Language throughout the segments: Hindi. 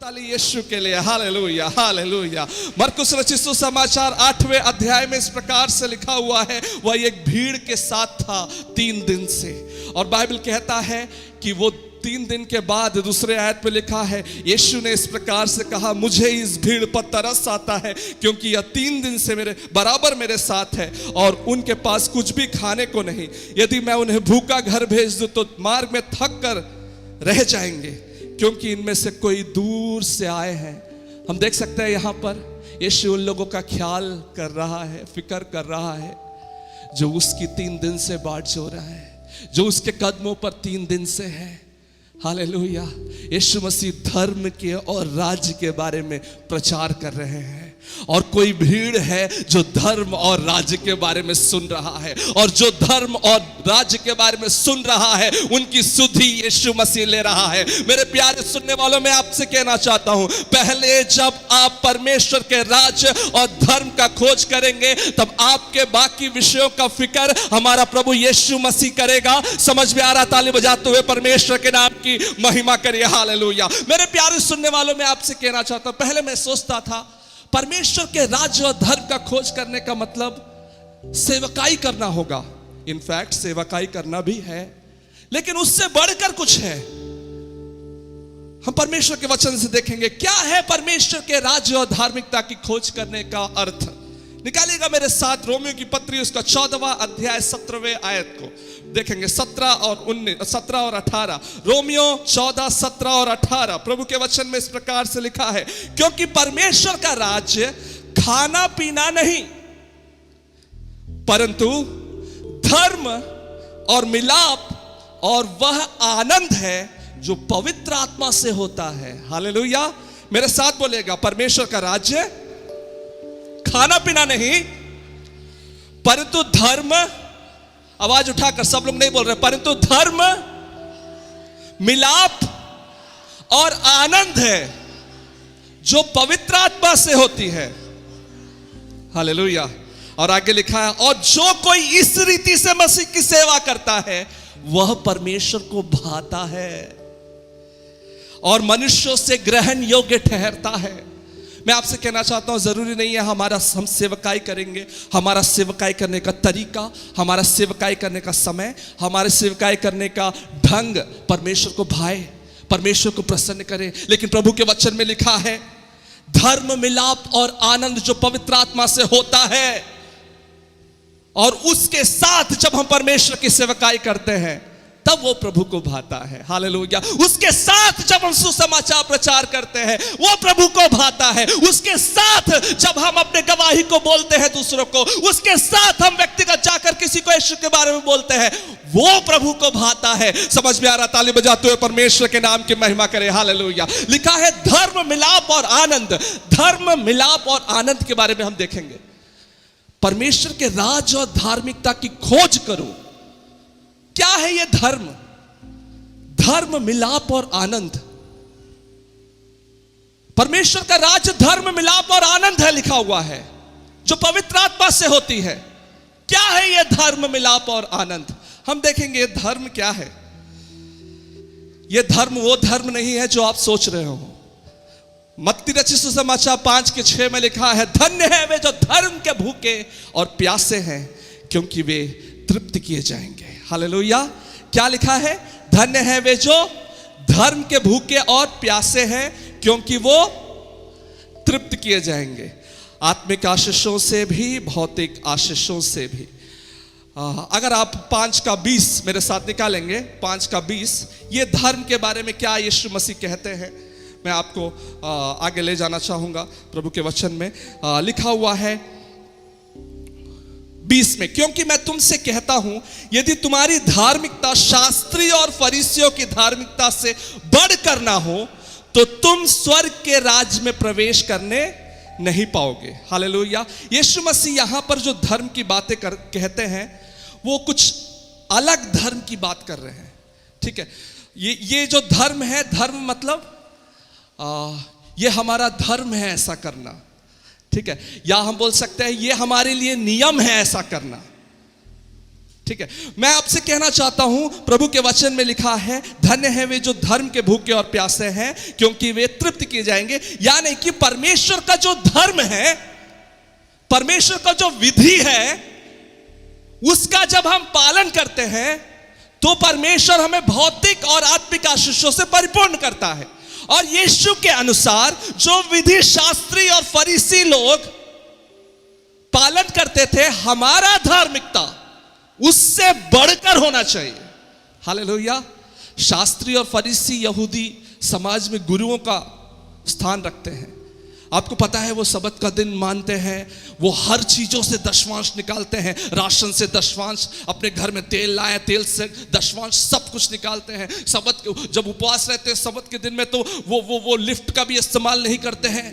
ताली यीशु के लिए। Hallelujah hallelujah. मरकुस रचित सुसमाचार 8वें अध्याय में इस प्रकार से लिखा हुआ है, वह एक भीड़ के साथ था 3 दिन से। और बाइबल कहता है कि वो 3 दिन के बाद दूसरे आयत में लिखा है, यीशु ने इस प्रकार से कहा, मुझे इस भीड़ पर तरस आता है क्योंकि यह 3 दिन से मेरे साथ है और उनके पास कुछ भी खाने को नहीं। यदि मैं उन्हें भूखा घर भेज दूं तो मार्ग में थक कर रह जाएंगे क्योंकि इनमें से कोई दूर से आए हैं। हम देख सकते हैं यहाँ पर यीशु उन लोगों का ख्याल कर रहा है, फिक्र कर रहा है जो उसकी 3 दिन से बाट जो रहा है, जो उसके कदमों पर 3 दिन से है। हालेलुया। यीशु मसीह धर्म के और राज्य के बारे में प्रचार कर रहे हैं और कोई भीड़ है जो धर्म और राज्य के बारे में सुन रहा है, और जो धर्म और राज्य के बारे में सुन रहा है उनकी सुधि यीशु मसीह ले रहा है। मेरे प्यारे सुनने वालों, मैं आपसे कहना चाहता हूं, पहले जब आप परमेश्वर के राज्य और धर्म का खोज करेंगे तब आपके बाकी विषयों का फिक्र हमारा प्रभु यीशु मसीह करेगा। समझ में आ रहा? ताली बजाते हुए परमेश्वर के नाम की महिमा करिए। हालेलुया। मेरे प्यारे सुनने वालों, मैं आपसे कहना चाहता हूं, पहले मैं सोचता था परमेश्वर के राज्य और धर्म का खोज करने का मतलब सेवकाई करना होगा। इनफैक्ट सेवकाई करना भी है, लेकिन उससे बढ़कर कुछ है। हम परमेश्वर के वचन से देखेंगे क्या है परमेश्वर के राज्य और धार्मिकता की खोज करने का अर्थ। निकालिएगा मेरे साथ रोमियो की पत्री उसका 14वां अध्याय 17वें आयत को देखेंगे। 17 और 18 रोमियो 14, 17 और 18 प्रभु के वचन में इस प्रकार से लिखा है, क्योंकि परमेश्वर का राज्य खाना पीना नहीं परंतु धर्म और मिलाप और वह आनंद है जो पवित्र आत्मा से होता है। हालेलुया। मेरे साथ बोलेगा, परमेश्वर का राज्य खाना पीना नहीं परंतु धर्म, आवाज उठाकर सब लोग नहीं बोल रहे, परंतु धर्म, मिलाप और आनंद है जो पवित्र आत्मा से होती है। हालेलुया। और आगे लिखा है, और जो कोई इस रीति से मसीह की सेवा करता है वह परमेश्वर को भाता है और मनुष्यों से ग्रहण योग्य ठहरता है। मैं आपसे कहना चाहता हूं, जरूरी नहीं है हम सेवकाई करेंगे, हमारा सेवकाई करने का तरीका, हमारा सेवकाई करने का समय, हमारे सेवकाई करने का ढंग परमेश्वर को भाए, परमेश्वर को प्रसन्न करे। लेकिन प्रभु के वचन में लिखा है, धर्म, मिलाप और आनंद जो पवित्र आत्मा से होता है, और उसके साथ जब हम परमेश्वर की सेवकाई करते हैं तब वो प्रभु को भाता है। हालेलुया। उसके साथ जब हम सुसमाचार प्रचार करते हैं वो प्रभु को भाता है। उसके साथ जब हम अपने गवाही को बोलते हैं दूसरों को, उसके साथ हम व्यक्तिगत जाकर किसी को यीशु के बारे में बोलते हैं, वो प्रभु को भाता है। समझ में आ रहा? ताली बजाते हुए परमेश्वर के नाम की महिमा करें। हालेलुया। लिखा है धर्म, मिलाप और आनंद। धर्म, मिलाप और आनंद के बारे में हम देखेंगे। परमेश्वर के राज और धार्मिकता की खोज करो। क्या है ये धर्म? धर्म, मिलाप और आनंद। परमेश्वर का राज्य धर्म, मिलाप और आनंद है लिखा हुआ है, जो पवित्र आत्मा से होती है। क्या है ये धर्म, मिलाप और आनंद? हम देखेंगे धर्म क्या है। ये धर्म वो धर्म नहीं है जो आप सोच रहे हो। मत्ती रचित सुसमाचार 5:6 में लिखा है, धन्य है वे जो धर्म के भूखे और प्यासे हैं क्योंकि वे तृप्त किए जाएंगे। हालेलुया। क्या लिखा है? धन्य है वे जो धर्म के भूखे और प्यासे हैं क्योंकि वो तृप्त किए जाएंगे। आत्मिक आशीषों से भी, भौतिक आशीषों से भी। अगर आप 5:20 मेरे साथ निकालेंगे, 5:20, ये धर्म के बारे में क्या यीशु मसीह कहते हैं, मैं आपको आगे ले जाना चाहूंगा। प्रभु के वचन में लिखा हुआ है 20 में, क्योंकि मैं तुमसे कहता हूं यदि तुम्हारी धार्मिकता शास्त्री और फरीसियों की धार्मिकता से बढ़कर ना हो तो तुम स्वर्ग के राज्य में प्रवेश करने नहीं पाओगे। हालेलुया। यीशु मसीह यहां पर जो धर्म की बातें कहते हैं वो कुछ अलग धर्म की बात कर रहे हैं। ठीक है। ये जो धर्म है, धर्म मतलब ये हमारा धर्म है ऐसा करना। ठीक है। या हम बोल सकते हैं ये हमारे लिए नियम है ऐसा करना। ठीक है, मैं आपसे कहना चाहता हूं, प्रभु के वचन में लिखा है, धन्य है वे जो धर्म के भूखे और प्यासे हैं, क्योंकि वे तृप्त किए जाएंगे। यानी कि परमेश्वर का जो धर्म है, परमेश्वर का जो विधि है, उसका जब हम पालन करते हैं तो परमेश्वर हमें भौतिक और आत्मिक आशीषों से परिपूर्ण करता है। और यीशु के अनुसार जो विधि शास्त्री और फरीसी लोग पालन करते थे, हमारा धार्मिकता उससे बढ़कर होना चाहिए। हालेलुया। शास्त्री और फरीसी यहूदी समाज में गुरुओं का स्थान रखते हैं। आपको पता है वो सबत का दिन मानते हैं, वो हर चीजों से दशमांश निकालते हैं, राशन से दशमांश, अपने घर में तेल लाए तेल से दशमांश, सब कुछ निकालते हैं। सबत जब उपवास रहते हैं सबत के दिन में तो वो लिफ्ट का भी इस्तेमाल नहीं करते हैं।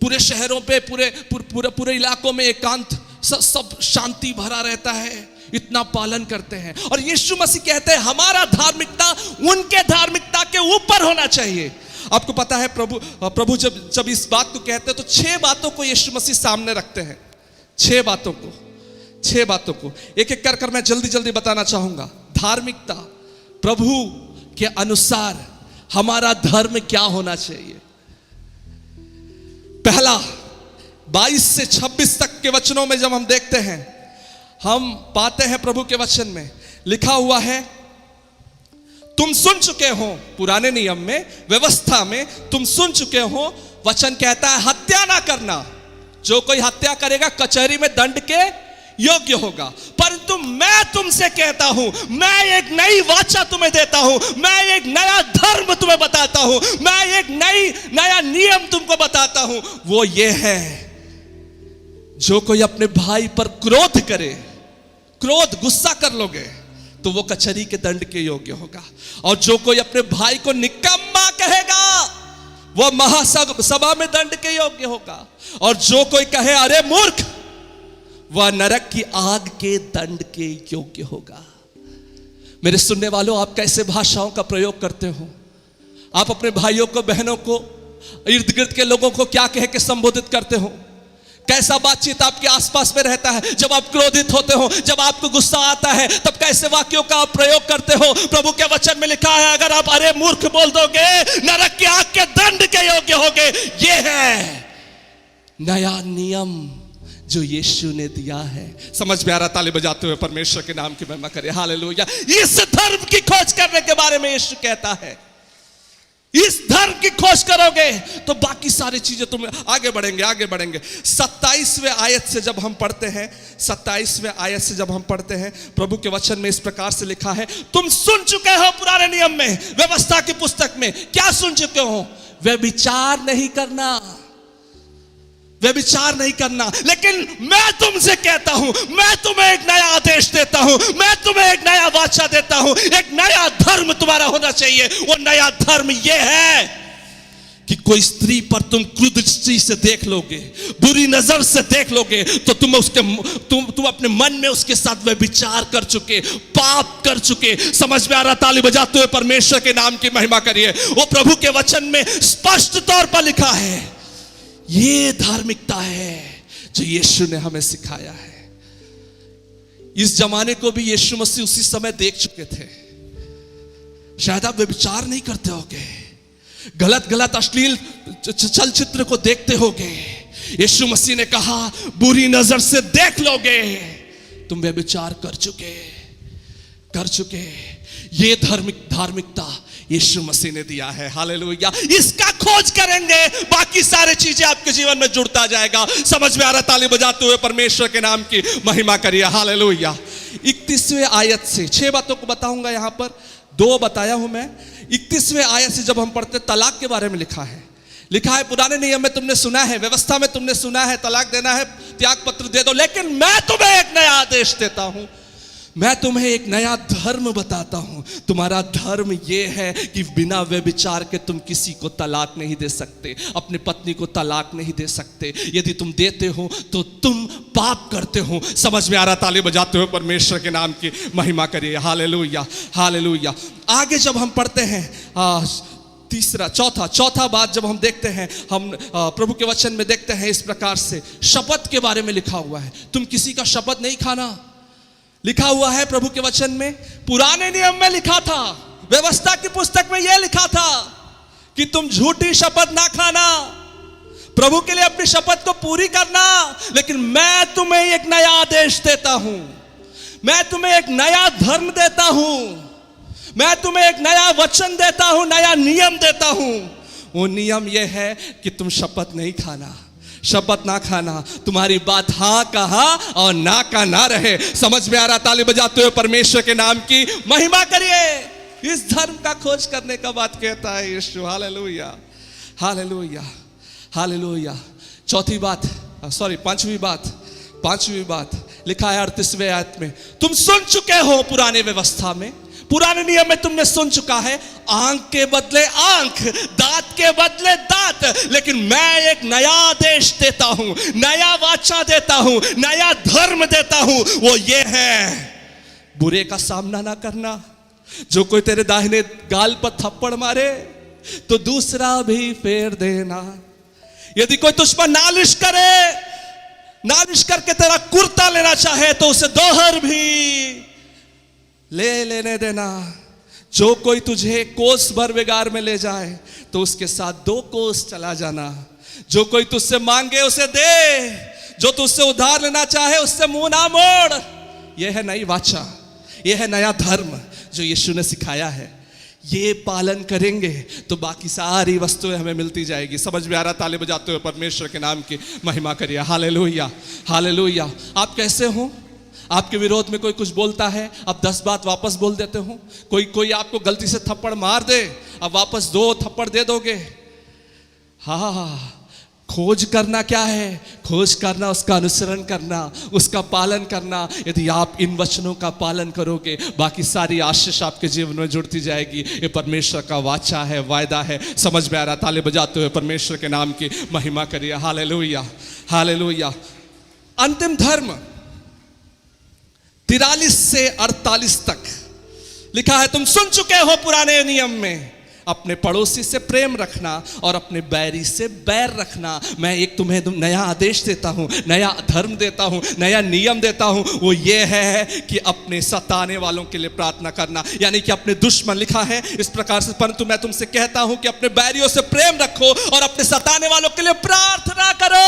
पूरे शहरों पे पूरे इलाकों में एकांत, सब शांति भरा रहता है, इतना पालन करते हैं। और यीशु मसीह कहते हैं हमारा धार्मिकता उनके धार्मिकता के ऊपर होना चाहिए। आपको पता है प्रभु जब इस बात को कहते हैं तो 6 बातों को यीशु मसीह सामने रखते हैं। 6 बातों को एक एक कर मैं जल्दी बताना चाहूंगा। धार्मिकता, प्रभु के अनुसार हमारा धर्म क्या होना चाहिए। पहला, 22 से 26 तक के वचनों में जब हम देखते हैं, हम पाते हैं प्रभु के वचन में लिखा हुआ है, तुम सुन चुके हो, पुराने नियम में, व्यवस्था में तुम सुन चुके हो, वचन कहता है हत्या ना करना, जो कोई हत्या करेगा कचहरी में दंड के योग्य होगा। परंतु मैं तुमसे कहता हूं, मैं एक नई वाचा तुम्हें देता हूं, मैं एक नया धर्म तुम्हें बताता हूं, मैं एक नया नियम तुमको बताता हूं। वो ये है, जो कोई अपने भाई पर क्रोध करे, क्रोध गुस्सा कर लोगे तो वो कचहरी के दंड के योग्य होगा। और जो कोई अपने भाई को निकम्मा कहेगा वो महासभा में दंड के योग्य होगा। और जो कोई कहे अरे मूर्ख, वह नरक की आग के दंड के योग्य होगा। मेरे सुनने वालों, आप कैसे भाषाओं का प्रयोग करते हो? आप अपने भाइयों को, बहनों को, इर्द गिर्द के लोगों को क्या कह के संबोधित करते हो? कैसा बातचीत आपके आसपास में रहता है? जब आप क्रोधित होते हो, जब आपको गुस्सा आता है, तब कैसे वाक्यों का आप प्रयोग करते हो? प्रभु के वचन में लिखा है, अगर आप अरे मूर्ख बोल दोगे, नरक की आग के दंड के योग्य होगे। ये है नया नियम जो यीशु ने दिया है। समझ में आ रहा? ताली बजाते हुए परमेश्वर के नाम की महिमा करें। हालेलुया। इस धर्म की खोज करने के बारे में यीशु कहता है, इस धर्म की खोज करोगे तो बाकी सारी चीजें तुम आगे बढ़ेंगे। 27वें आयत से जब हम पढ़ते हैं, 27वें आयत से जब हम पढ़ते हैं, प्रभु के वचन में इस प्रकार से लिखा है, तुम सुन चुके हो पुराने नियम में, व्यवस्था की पुस्तक में, क्या सुन चुके हो? व्यभिचार नहीं करना, व्यभिचार नहीं करना। लेकिन मैं तुमसे कहता हूं, मैं तुम्हें एक नया आदेश देता हूं, मैं तुम्हें एक नया वाचा देता हूं, एक नया धर्म तुम्हारा होना चाहिए। वो नया धर्म यह है कि कोई स्त्री पर तुम क्रूर दृष्टि से देख लोगे, बुरी नजर से देख लोगे, तो तुम अपने मन में उसके साथ व्यभिचार कर चुके, पाप कर चुके। समझ में आ रहा? ताली बजाते हुए परमेश्वर के नाम की महिमा करिए। वो प्रभु के वचन में स्पष्ट तौर पर लिखा है, ये धार्मिकता है जो यीशु ने हमें सिखाया है। इस जमाने को भी यीशु मसीह उसी समय देख चुके थे। शायद आप व्यभिचार नहीं करते होगे, गलत अश्लील चलचित्र को देखते होगे। यीशु मसीह ने कहा, बुरी नजर से देख लोगे, तुम व्यभिचार कर चुके। ये धार्मिकता यीशु मसीह ने दिया है। हालेलुया। इसका खोज करेंगे, बाकी सारे चीजें आपके जीवन में जुड़ता जाएगा। समझ में आ रहा? ताली बजाते हुए परमेश्वर के नाम की महिमा करिए। हालेलुया। 31वें आयत से 6 बातों को बताऊंगा, यहां पर 2 बताया हूं मैं। 31वें आयत से जब हम पढ़ते, तलाक के बारे में लिखा है, पुराने नियम में तुमने सुना है, व्यवस्था में तुमने सुना है, तलाक देना है, त्याग पत्र दे दो। लेकिन मैं तुम्हें एक नया आदेश देता हूं, मैं तुम्हें एक नया धर्म बताता हूं। तुम्हारा धर्म यह है कि बिना व्यभिचार के तुम किसी को तलाक नहीं दे सकते, अपनी पत्नी को तलाक नहीं दे सकते। यदि तुम देते हो तो तुम पाप करते हो। समझ में आ रहा? ताली बजाते हुए परमेश्वर के नाम की महिमा करिए। हालेलुया। आगे जब हम पढ़ते हैं, चौथा बात जब हम देखते हैं, हम प्रभु के वचन में देखते हैं इस प्रकार से, शपथ के बारे में लिखा हुआ है, तुम किसी का शपथ नहीं खाना। लिखा हुआ है प्रभु के वचन में, पुराने नियम में लिखा था, व्यवस्था की पुस्तक में यह लिखा था कि तुम झूठी शपथ ना खाना, प्रभु के लिए अपनी शपथ को पूरी करना। लेकिन मैं तुम्हें एक नया आदेश देता हूं, मैं तुम्हें एक नया धर्म देता हूं, मैं तुम्हें एक नया वचन देता हूं, नया नियम देता हूं। वो नियम यह है कि तुम शपथ नहीं खाना, शपथ ना खाना। तुम्हारी बात हां का हां और ना का ना रहे। समझ में आ रहा? ताली बजाते हुए परमेश्वर के नाम की महिमा करिए। इस धर्म का खोज करने का बात कहता है यीशु। Hallelujah, hallelujah, hallelujah. पांचवी बात लिखा है 38वें आयत में, तुम सुन चुके हो पुराने व्यवस्था में, पुराने नियम में तुमने सुन चुका है, आंख के बदले आंख, दांत के बदले दांत। लेकिन मैं एक नया आदेश देता हूं, नया वाचा देता हूं, नया धर्म देता हूं। वो ये है, बुरे का सामना ना करना। जो कोई तेरे दाहिने गाल पर थप्पड़ मारे तो दूसरा भी फेर देना। यदि कोई तुझ पर नालिश करे, नालिश करके तेरा कुर्ता लेना चाहे तो उसे दोहर भी लेने देना। जो कोई तुझे कोस भर बेगार में ले जाए तो उसके साथ 2 कोस चला जाना। जो कोई तुझसे मांगे उसे दे, जो तुझसे उधार लेना चाहे उससे मुंह ना मोड़। यह है नई वाचा, यह है नया धर्म जो यीशु ने सिखाया है। ये पालन करेंगे तो बाकी सारी वस्तुएं हमें मिलती जाएगी। समझ में आ रहा? ताली बजाते हुए परमेश्वर के नाम की महिमा करिए। Hallelujah, hallelujah. आप कैसे हो? आपके विरोध में कोई कुछ बोलता है, आप 10 बात वापस बोल देते हो। कोई आपको गलती से थप्पड़ मार दे, अब वापस 2 थप्पड़ दे दोगे। हाँ, खोज करना क्या है? खोज करना उसका अनुसरण करना, उसका पालन करना। यदि आप इन वचनों का पालन करोगे, बाकी सारी आशीष आपके जीवन में जुड़ती जाएगी। ये परमेश्वर का वाचा है, वायदा है। समझ में आ रहा? ताले बजाते हुए परमेश्वर के नाम की महिमा करिए। Hallelujah, hallelujah. अंतिम धर्म 43 से 48 तक लिखा है, तुम सुन चुके हो पुराने नियम में, अपने पड़ोसी से प्रेम रखना और अपने बैरी से बैर रखना। मैं एक तुम्हें नया आदेश देता हूं, नया धर्म देता हूं, नया नियम देता हूं। वो ये है कि अपने सताने वालों के लिए प्रार्थना करना, यानी कि अपने दुश्मन। लिखा है इस प्रकार से, परंतु मैं तुमसे कहता हूं कि अपने बैरियों से प्रेम रखो और अपने सताने वालों के लिए प्रार्थना करो।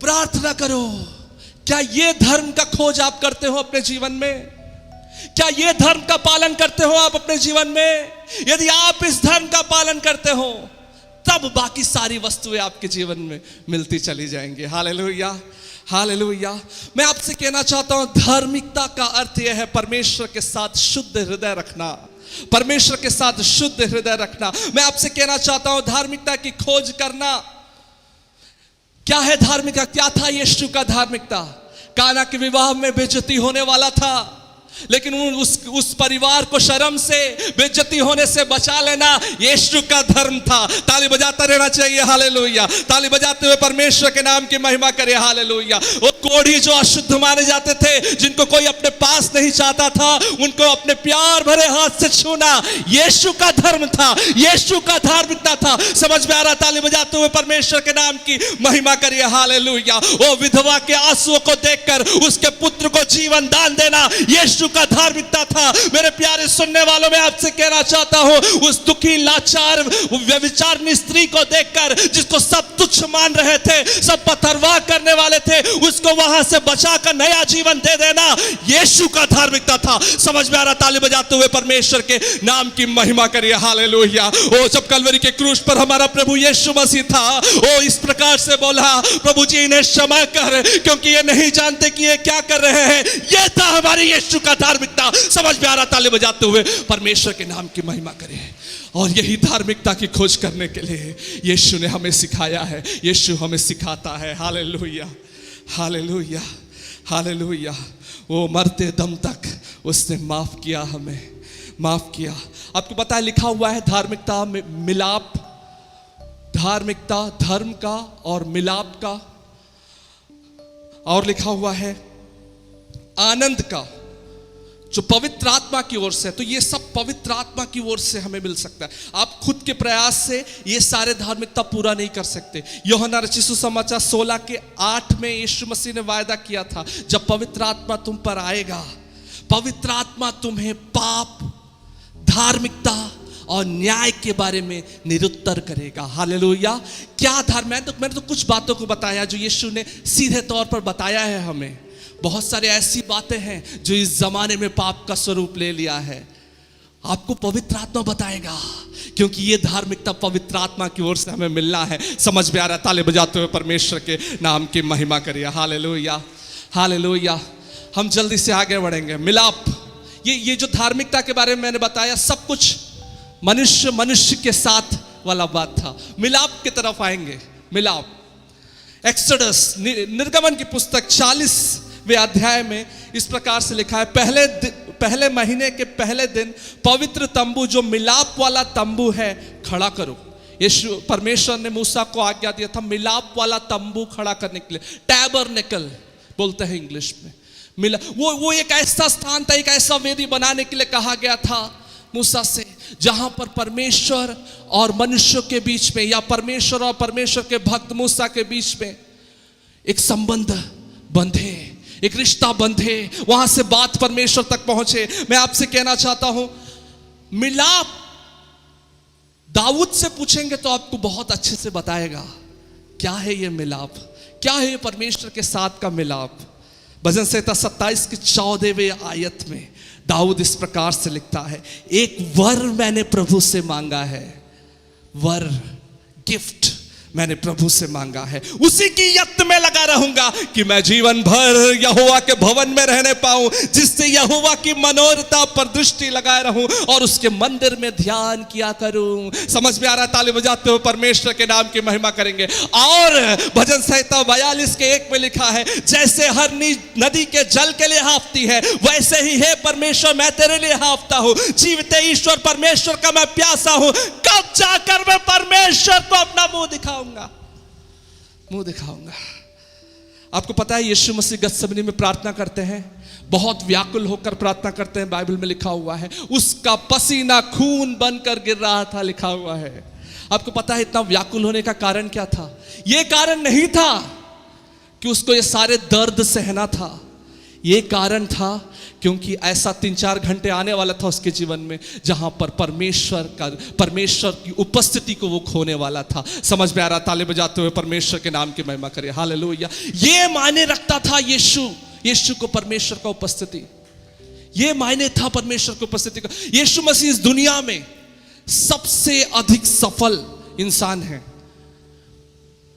प्रार्थना करो। क्या ये धर्म का खोज आप करते हो अपने जीवन में? क्या ये धर्म का पालन करते हो आप अपने जीवन में? यदि आप इस धर्म का पालन करते हो तब बाकी सारी वस्तुएं आपके जीवन में मिलती चली जाएंगी। Hallelujah, hallelujah. मैं आपसे कहना चाहता हूं, धार्मिकता का अर्थ यह है परमेश्वर के साथ शुद्ध हृदय रखना, परमेश्वर के साथ शुद्ध हृदय रखना। मैं आपसे कहना चाहता हूं, धार्मिकता की खोज करना। क्या है धार्मिकता? क्या था यीशु का धार्मिकता? काना के विवाह में बेइज्जती होने वाला था, लेकिन उस परिवार को शर्म से, बेइज्जती होने से बचा लेना यीशु का धर्म था। ताली बजाता रहना चाहिए। हालेलुया। ताली बजाते हुए परमेश्वर के नाम की महिमा करे। हालेलुया। वो कोढ़ी जो अशुद्ध माने जाते थे, जिनको कोई अपने पास नहीं चाहता था, उनको अपने प्यार भरे हाथ से छूना यीशु का धर्म था, यीशु का धार्मिकता था। समझ में आ रहा? ताली बजाते हुए परमेश्वर के नाम की महिमा करिए। हालेलुया। वो विधवा के आंसुओं को देखकर उसके पुत्र को जीवन दान देना यीशु का धार्मिकता था। मेरे प्यारे सुनने वालों, मैं आपसे कहना चाहता हूं, उस दुखी, लाचार, व्यभिचारिणी स्त्री को देखकर, जिसको सब तुच्छ मान रहे थे, सब पथरवाह करने वाले थे, उसको वहां से बचाकर नया जीवन दे देना यीशु का धार्मिकता था। समझ में आ रहा? ताली बजाते हुए परमेश्वर के नाम की महिमा करिए। हालेलुया। ओ, जब कलवरी के क्रूस पर हमारा प्रभु यीशु मसीह था, ओ इस प्रकार से बोला, प्रभु जी इन्हें क्षमा कर, क्योंकि ये नहीं जानते कि ये क्या कर रहे हैं। ये था हमारे यीशु का धार्मिकता। समझ में आ रहा? ताली बजाते हुए परमेश्वर के नाम की महिमा करें। और यही धार्मिकता की खोज करने के लिए यीशु ने हमें सिखाया है, यीशु हमें सिखाता है। Hallelujah, hallelujah, hallelujah. वो मरते दम तक उसने माफ किया, हमें माफ किया। आपको पता है लिखा हुआ है धार्मिकता में मिलाप, धार्मिकता धर्म का और मिलाप का, और लिखा हुआ है आनंद का। जो पवित्र आत्मा की ओर से है। तो ये सब पवित्र आत्मा की ओर से हमें मिल सकता है। आप खुद के प्रयास से ये सारे धार्मिकता पूरा नहीं कर सकते। यूहन्ना रचित सुसमाचार 16:8 में यीशु मसीह ने वायदा किया था, जब पवित्र आत्मा तुम पर आएगा, पवित्र आत्मा तुम्हें पाप, धार्मिकता और न्याय के बारे में निरुत्तर करेगा। हालेलुया। क्या मैंने तो कुछ बातों को बताया जो यीशु ने सीधे तौर पर बताया है हमें। बहुत सारे ऐसी बातें हैं जो इस जमाने में पाप का स्वरूप ले लिया है। आपको पवित्र आत्मा बताएगा, क्योंकि ये धार्मिकता पवित्र आत्मा की ओर से हमें मिलना है। समझ में आ रहा है? ताली बजाते हुए परमेश्वर के नाम की महिमा करिए। Hallelujah, hallelujah. हम जल्दी से आगे बढ़ेंगे। मिलाप, ये जो धार्मिकता के बारे में मैंने बताया, सब कुछ मनुष्य के साथ वाला बात था। मिलाप की तरफ आएंगे। मिलाप, एक्सोडस, निर्गमन की पुस्तक 40वें अध्याय में इस प्रकार से लिखा है, पहले महीने के पहले दिन पवित्र तंबू, जो मिलाप वाला तंबू है, खड़ा करो। यीशु परमेश्वर ने मूसा को आज्ञा दिया था मिलाप वाला तंबू खड़ा करने के लिए। टैबरनेकल बोलते हैं इंग्लिश में। वो एक ऐसा स्थान था, एक ऐसा वेदी बनाने के लिए कहा गया था मूसा से, जहां पर परमेश्वर और मनुष्यों के बीच में, या परमेश्वर और परमेश्वर के भक्त मूसा के बीच में एक संबंध बंधे, एक रिश्ता बंधे, वहां से बात परमेश्वर तक पहुंचे। मैं आपसे कहना चाहता हूं, मिलाप, दाऊद से पूछेंगे तो आपको बहुत अच्छे से बताएगा क्या है ये मिलाप, क्या है ये परमेश्वर के साथ का मिलाप। भजन संहिता 27 की 14वें आयत में दाऊद इस प्रकार से लिखता है, एक वर मैंने प्रभु से मांगा है, वर, गिफ्ट मैंने प्रभु से मांगा है, उसी की यत्न में लगा रहूंगा कि मैं जीवन भर यहोवा के भवन में रहने पाऊं, जिससे यहोवा की मनोरथा पर दृष्टि लगाए रहूं और उसके मंदिर में ध्यान किया करूं। समझ में आ रहा है? ताली बजाते हुए परमेश्वर के नाम की महिमा करेंगे। और भजन संहिता 42 के 1 में लिखा है, जैसे हर नदी के जल के लिए हाफती है, वैसे ही है परमेश्वर मैं तेरे लिए हाफता हूं। जीवते ईश्वर परमेश्वर का मैं प्यासा हूं, कब जाकर मैं परमेश्वर को अपना मुंह दिखाऊंगा, मुंह दिखाऊंगा। आपको पता है यीशु मसीह गत्समनी में प्रार्थना करते हैं, बहुत व्याकुल होकर प्रार्थना करते हैं। बाइबल में लिखा हुआ है, उसका पसीना खून बनकर गिर रहा था, लिखा हुआ है। आपको पता है इतना व्याकुल होने का कारण क्या था? यह कारण नहीं था कि उसको ये सारे दर्द सहना था, यह कारण था क्योंकि ऐसा 3-4 घंटे आने वाला था उसके जीवन में जहां पर परमेश्वर की उपस्थिति को वो खोने वाला था। समझ में आ रहा? ताली बजाते हुए परमेश्वर के नाम की महिमा करिए। हालेलुया। ये मायने रखता था यीशु को परमेश्वर का उपस्थिति, ये मायने था परमेश्वर की उपस्थिति का। यीशु मसीह इस दुनिया में सबसे अधिक सफल इंसान है,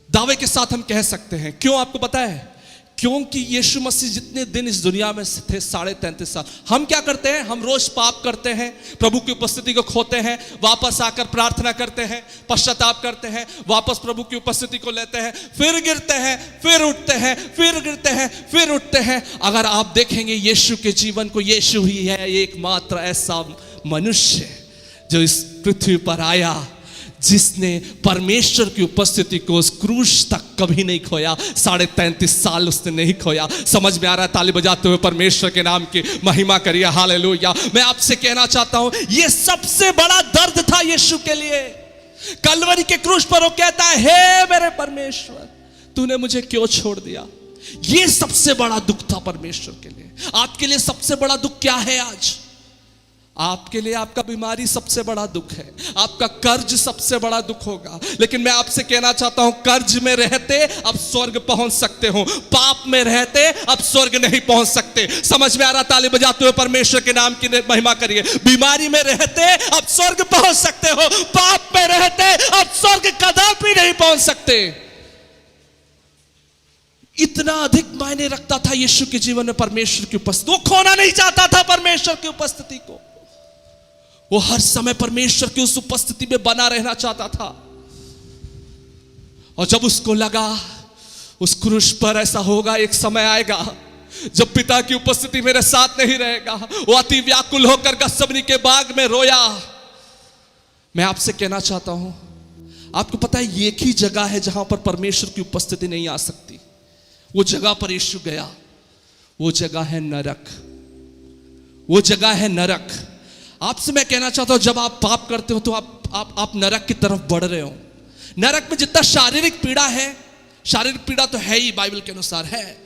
दावे के साथ हम कह सकते हैं। क्यों? आपको पता है? क्योंकि यीशु मसीह जितने दिन इस दुनिया में थे, 33.5 साल, हम क्या करते हैं? हम रोज पाप करते हैं, प्रभु की उपस्थिति को खोते हैं, वापस आकर प्रार्थना करते हैं, पश्चाताप करते हैं, वापस प्रभु की उपस्थिति को लेते हैं, फिर गिरते हैं, फिर उठते हैं, फिर गिरते हैं, फिर उठते हैं। अगर आप देखेंगे यीशु के जीवन को, यीशु ही है एकमात्र ऐसा मनुष्य जो इस पृथ्वी पर आया जिसने परमेश्वर की उपस्थिति को उस क्रूस तक कभी नहीं खोया। 33.5 साल उसने नहीं खोया। समझ में आ रहा है? ताली बजाते हुए परमेश्वर के नाम की महिमा करिए। हालेलुया। मैं आपसे कहना चाहता हूं, यह सबसे बड़ा दर्द था यीशु के लिए। कलवरी के क्रूस पर वो कहता है, हे मेरे परमेश्वर, तूने मुझे क्यों छोड़ दिया। यह सबसे बड़ा दुख था परमेश्वर के लिए। आपके लिए सबसे बड़ा दुख क्या है आज? आपके लिए आपका बीमारी सबसे बड़ा दुख है, आपका कर्ज सबसे बड़ा दुख होगा। लेकिन मैं आपसे कहना चाहता हूं, कर्ज में रहते अब स्वर्ग पहुंच सकते हो, पाप में रहते अब स्वर्ग नहीं पहुंच सकते। समझ में आ रहा? ताली बजाते हुए परमेश्वर के नाम की महिमा करिए। बीमारी में रहते अब स्वर्ग पहुंच सकते हो, पाप में रहते अब स्वर्ग कदापि नहीं पहुंच सकते। इतना अधिक मायने रखता था यीशु के जीवन में परमेश्वर की उपस्थिति। वो खोना नहीं चाहता था परमेश्वर की उपस्थिति को, वो हर समय परमेश्वर की उस उपस्थिति में बना रहना चाहता था। और जब उसको लगा उस क्रूस पर ऐसा होगा, एक समय आएगा जब पिता की उपस्थिति मेरे साथ नहीं रहेगा, वो अति व्याकुल होकर गत्समनी के बाग में रोया। मैं आपसे कहना चाहता हूं, आपको पता है एक ही जगह है जहां पर परमेश्वर की उपस्थिति नहीं आ सकती। वो जगह पर यीशु गया, वो जगह है नरक, वो जगह है नरक। आपसे मैं कहना चाहता हूं, जब आप पाप करते हो तो आप नरक की तरफ बढ़ रहे हो। नरक में जितना शारीरिक पीड़ा है, शारीरिक पीड़ा तो है ही, बाइबल के अनुसार है,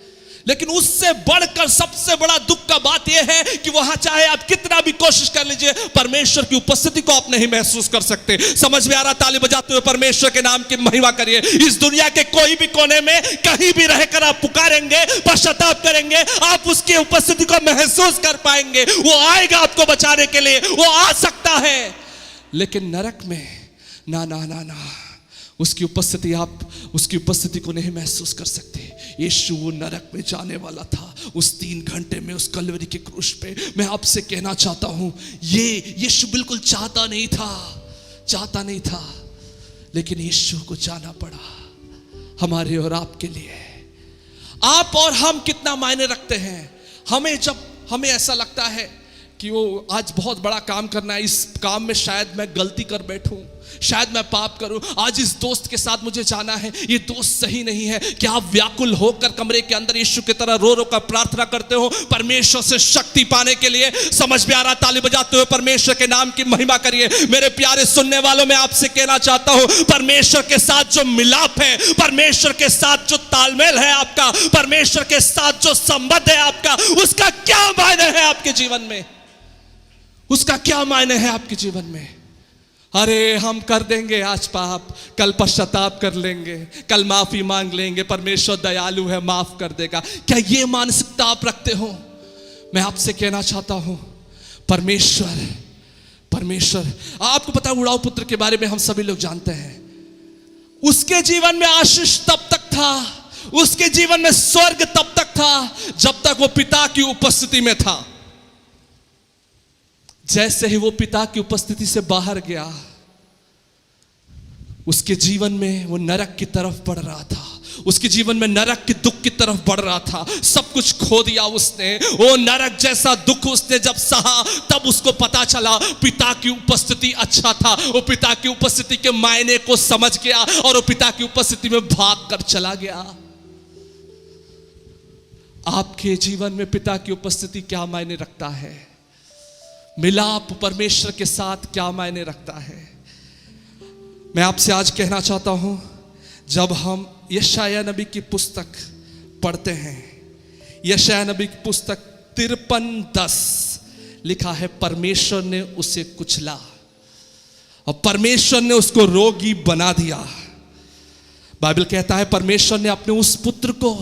लेकिन उससे बढ़कर सबसे बड़ा दुख का बात यह है कि वहां चाहे आप कितना भी कोशिश कर लीजिए, परमेश्वर की उपस्थिति को आप नहीं महसूस कर सकते। समझ में आ रहा? ताली बजाते हुए परमेश्वर के नाम की महिमा करिए। इस दुनिया के कोई भी कोने में कहीं भी रहकर आप पुकारेंगे, पश्चाताप करेंगे, आप उसकी उपस्थिति को महसूस कर पाएंगे। वो आएगा आपको बचाने के लिए, वो आ सकता है। लेकिन नरक में ना ना ना ना, उसकी उपस्थिति को नहीं महसूस कर सकते। यीशु वो नरक में जाने वाला था उस 3 घंटे में, उस कलवरी के क्रूस पे। मैं आपसे कहना चाहता हूं, ये यीशु बिल्कुल चाहता नहीं था, लेकिन यीशु को जाना पड़ा हमारे और आपके लिए। आप और हम कितना मायने रखते हैं। हमें ऐसा लगता है कि वो आज बहुत बड़ा काम करना है, इस काम में शायद मैं गलती कर बैठूं, शायद मैं पाप करूं, आज इस दोस्त के साथ मुझे जाना है, ये दोस्त सही नहीं है। क्या आप व्याकुल होकर कमरे के अंदर यीशु की तरह रो रो कर प्रार्थना करते हो परमेश्वर से शक्ति पाने के लिए? समझ में आ रहा? ताली बजाते हुए परमेश्वर के नाम की महिमा करिए। मेरे प्यारे सुनने वालों, मैं आपसे कहना चाहता हूं, परमेश्वर के साथ जो मिलाप है, परमेश्वर के साथ जो तालमेल है आपका, परमेश्वर के साथ जो संबंध है आपका, उसका क्या मायने है आपके जीवन में? उसका क्या मायने है आपके जीवन में? अरे हम कर देंगे आज पाप, कल पश्चाताप कर लेंगे, कल माफी मांग लेंगे, परमेश्वर दयालु है, माफ कर देगा। क्या ये मानसिकता आप रखते हो? मैं आपसे कहना चाहता हूं, परमेश्वर आपको पता है, उड़ाऊ पुत्र के बारे में हम सभी लोग जानते हैं। उसके जीवन में आशीष तब तक था, उसके जीवन में स्वर्ग तब तक था जब तक वो पिता की उपस्थिति में था। जैसे ही वो पिता की उपस्थिति से बाहर गया, उसके जीवन में वो नरक की तरफ बढ़ रहा था, उसके जीवन में नरक के दुख की तरफ बढ़ रहा था। सब कुछ खो दिया उसने। वो नरक जैसा दुख उसने जब सहा, तब उसको पता चला पिता की उपस्थिति अच्छा था। वो पिता की उपस्थिति के मायने को समझ गया और वो पिता की उपस्थिति में भाग कर चला गया। आपके जीवन में पिता की उपस्थिति क्या मायने रखता है? मिलाप परमेश्वर के साथ क्या मायने रखता है? मैं आपसे आज कहना चाहता हूं, जब हम यशायाह नबी की पुस्तक पढ़ते हैं, यशायाह नबी की पुस्तक 53:10 लिखा है, परमेश्वर ने उसे कुचला और परमेश्वर ने उसको रोगी बना दिया। बाइबल कहता है परमेश्वर ने अपने उस पुत्र को,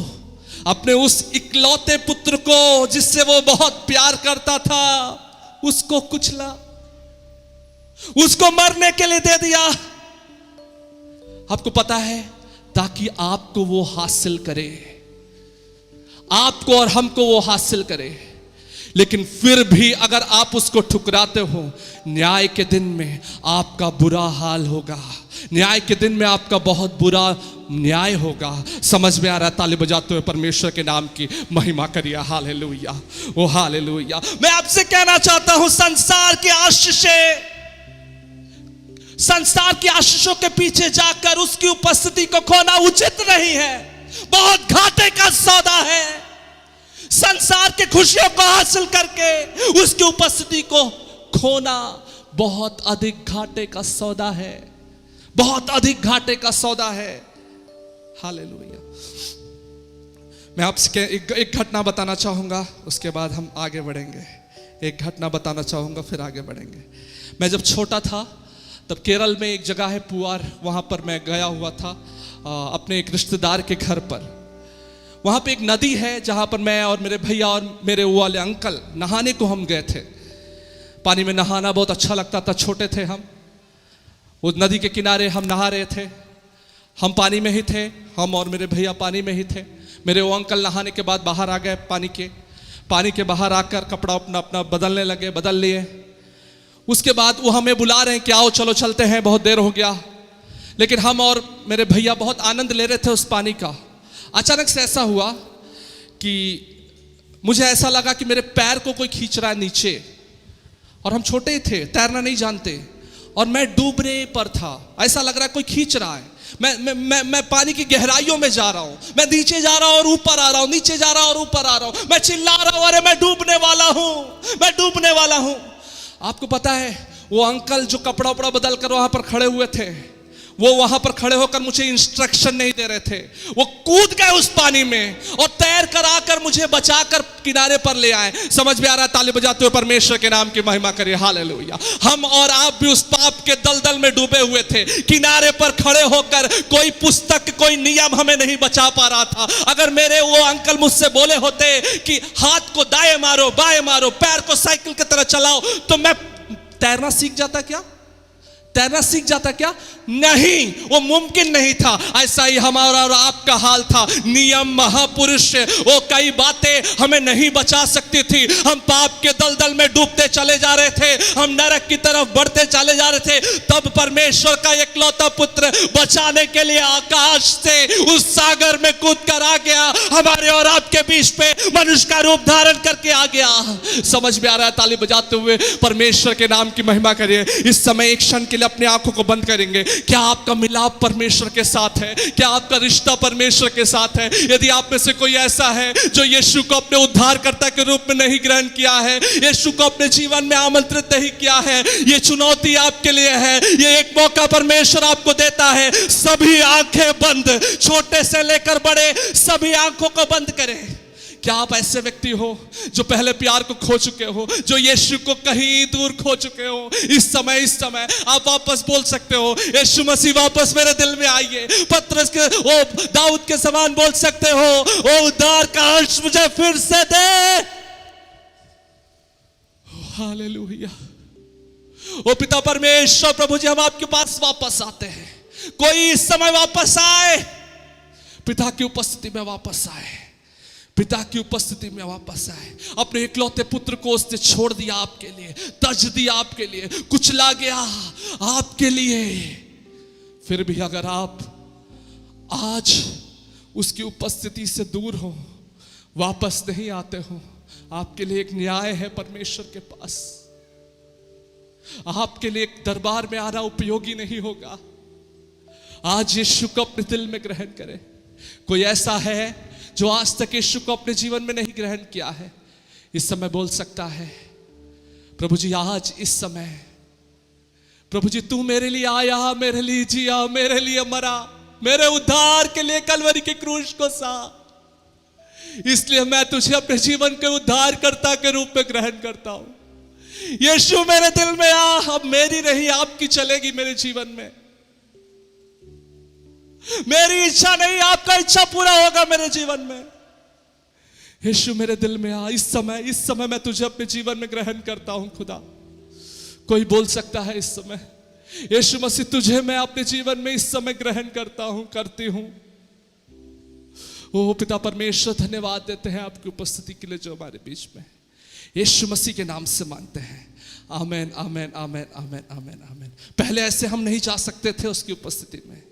अपने उस इकलौते पुत्र को जिससे वो बहुत प्यार करता था, उसको कुचला, उसको मरने के लिए दे दिया। आपको पता है, ताकि आपको वो हासिल करे, आपको और हमको वो हासिल करे। लेकिन फिर भी अगर आप उसको ठुकराते हो, न्याय के दिन में आपका बुरा हाल होगा, न्याय के दिन में आपका बहुत बुरा न्याय होगा। समझ में आ रहा है? ताली बजाते हुए परमेश्वर के नाम की महिमा करिए। हालेलुया, ओ हालेलुया। मैं आपसे कहना चाहता हूं, संसार की आशीषों के पीछे जाकर उसकी उपस्थिति को खोना उचित नहीं है। बहुत घाटे का सौदा है। संसार के खुशियों को हासिल करके उसकी उपस्थिति को खोना बहुत अधिक घाटे का सौदा है, बहुत अधिक घाटे का सौदा है। हालेलुया। मैं आपसे एक घटना बताना चाहूंगा, उसके बाद हम आगे बढ़ेंगे। एक घटना बताना चाहूंगा, फिर आगे बढ़ेंगे। मैं जब छोटा था तब केरल में एक जगह है पुआर, वहां पर मैं गया हुआ था अपने एक रिश्तेदार के घर पर। वहां पे एक नदी है जहां पर मैं और मेरे भैया और मेरे वो वाले अंकल नहाने को हम गए थे। पानी में नहाना बहुत अच्छा लगता था, छोटे थे हम। उस नदी के किनारे हम नहा रहे थे, हम पानी में ही थे, हम और मेरे भैया पानी में ही थे। मेरे वो अंकल नहाने के बाद बाहर आ गए, पानी के बाहर आकर कपड़ा अपना बदलने लगे, बदल लिए। उसके बाद वो हमें बुला रहे हैं कि आओ चलो चलते हैं, बहुत देर हो गया। लेकिन हम और मेरे भैया बहुत आनंद ले रहे थे उस पानी का। अचानक से ऐसा हुआ कि मुझे ऐसा लगा कि मेरे पैर को कोई खींच रहा है नीचे, और हम छोटे थे, तैरना नहीं जानते, और मैं डूबने पर था। ऐसा लग रहा है कोई खींच रहा है। मैं पानी की गहराइयों में जा रहा हूं, मैं नीचे जा रहा हूं और ऊपर आ रहा हूं, नीचे जा रहा हूं और ऊपर आ रहा हूं, मैं चिल्ला रहा हूं, अरे मैं डूबने वाला हूं, मैं डूबने वाला हूं। आपको पता है वो अंकल जो कपड़ा उपड़ा बदल कर वहां पर खड़े हुए थे, वो वहां पर खड़े होकर मुझे इंस्ट्रक्शन नहीं दे रहे थे, वो कूद गए उस पानी में और तैर कर आकर मुझे बचाकर किनारे पर ले आए। समझ में आ रहा है? ताली बजाते हुए परमेश्वर के नाम की महिमा करिए, हालेलुया। हम और आप भी उस पाप के दलदल में डूबे हुए थे, किनारे पर खड़े होकर कोई पुस्तक, कोई नियम हमें नहीं बचा पा रहा था। अगर मेरे वो अंकल मुझसे बोले होते कि हाथ को दाएं मारो, बाएं मारो, पैर को साइकिल की तरह चलाओ, तो मैं तैरना सीख जाता क्या? तैरना सीख जाता क्या? नहीं, वो मुमकिन नहीं था। ऐसा ही हमारा और आपका हाल था। नियम, महापुरुष, वो कई बातें हमें नहीं बचा सकती थी। हम पाप के दलदल में डूबते चले जा रहे थे, हम नरक की तरफ बढ़ते चले जा रहे थे। तब परमेश्वर का एकलौता पुत्र बचाने के लिए आकाश से उस सागर में कूद कर आ गया, हमारे और आपके बीच पे मनुष्य का रूप धारण करके आ गया। समझ में आ रहा है? ताली बजाते हुए परमेश्वर के नाम की महिमा करिए। इस समय एक क्षण के लिए अपनी आंखों को बंद करेंगे। क्या आपका मिलाप परमेश्वर के साथ है? क्या आपका रिश्ता परमेश्वर के साथ है? यदि आप में से कोई ऐसा है जो यीशु को अपने उद्धारकर्ता के रूप में नहीं ग्रहण किया है, यीशु को अपने जीवन में आमंत्रित नहीं किया है, ये चुनौती आपके लिए है, ये एक मौका परमेश्वर आपको देता है। सभी आंखें बंद, छोटे से लेकर बड़े, सभी आंखों को बंद करें। क्या आप ऐसे व्यक्ति हो जो पहले प्यार को खो चुके हो, जो यीशु को कहीं दूर खो चुके हो? इस समय आप वापस बोल सकते हो, यीशु मसीह वापस मेरे दिल में आइए। पतरस के ओ दाऊद के समान बोल सकते हो, ओ उद्धार का अंश मुझे फिर से दे। हालेलुया। ओ पिता परमेश्वर प्रभु जी, हम आपके पास वापस आते हैं। कोई इस समय वापस आए, पिता की उपस्थिति में वापस आए, पिता की उपस्थिति में वापस आए। अपने इकलौते पुत्र को उसने छोड़ दिया आपके लिए, तज दिया आपके लिए, कुचला गया आपके लिए। फिर भी अगर आप आज उसकी उपस्थिति से दूर हो, वापस नहीं आते हो, आपके लिए एक न्याय है परमेश्वर के पास। आपके लिए एक दरबार में आना उपयोगी नहीं होगा। आज यीशु को अपने दिल में ग्रहण करें। कोई ऐसा है जो आज तक यीशु को अपने जीवन में नहीं ग्रहण किया है, इस समय बोल सकता है, प्रभु जी आज इस समय, प्रभु जी तू मेरे लिए आया, मेरे लिए जिया, मेरे लिए मरा, मेरे उद्धार के लिए कलवरी के क्रूस को सहा। इसलिए मैं तुझे अपने जीवन के उद्धारकर्ता के रूप में ग्रहण करता हूं। यीशु मेरे दिल में आ, अब मेरी नहीं आपकी चलेगी मेरे जीवन में। मेरी इच्छा नहीं, आपका इच्छा पूरा होगा मेरे जीवन में। यीशु मेरे दिल में आ, इस समय मैं तुझे अपने जीवन में ग्रहण करता हूं खुदा। कोई बोल सकता है इस समय, यीशु मसीह तुझे मैं अपने जीवन में इस समय ग्रहण करता हूं, करती हूं। ओ पिता परमेश्वर, धन्यवाद देते हैं आपकी उपस्थिति के लिए जो हमारे बीच में, यीशु मसीह के नाम से मांगते हैं। आमेन, आमेन, आमेन, आमेन, आमेन, आमेन। पहले ऐसे हम नहीं जा सकते थे उसकी उपस्थिति में।